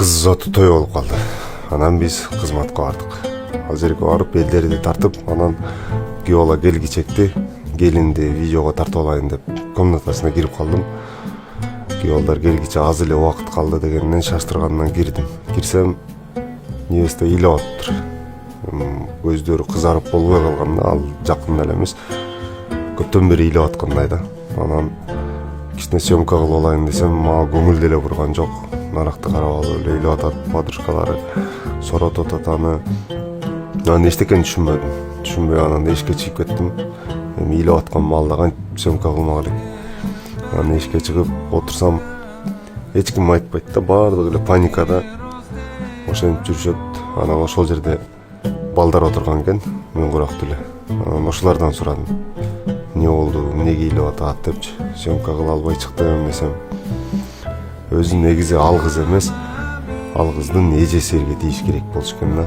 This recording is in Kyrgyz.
кыз зоту той болуп калды. Анан биз кызматка бардык. Ал жерге барып элдерди тартып, анан күйөө келгичекти келинди видеого тартып алайын деп комнатасына кирип калдым. Күйөөлөр келгиче аз эле убакыт калды дегенден шаштыргандан кирдим. Кирсем невеста ыйлап атыптыр. Көздөрү кызарып болбой калган да, ал жакын эле эмес. Көптөн бери ыйлап аткандай да. Анан кичине съемка кылып алайын десем, мага көңүл деле бурган жок. Наракты карап алып эле ыйлап атат, подружкалары соротуп атат аны. Анан эчтекени түшүнбөй анан эшикке чыгып кеттим. Эми ыйлап аткан маалда кантип съемка кылмак элек. Анан эшикке чыгып отурсам, эч ким айтпайт да, баардыгы эле паникада ошентип жүрүшөт. Анан ошол жерде балдар отурган экен, мен курактуу эле. Анан ошолордон сурадым. Эмне болду, эмнеге ыйлап атат депчи. Съемка кыла албай чыктым десем, өзү негизи ал кыз эмес, ал кыздын эжеси элге тийиш керек болчу экен да.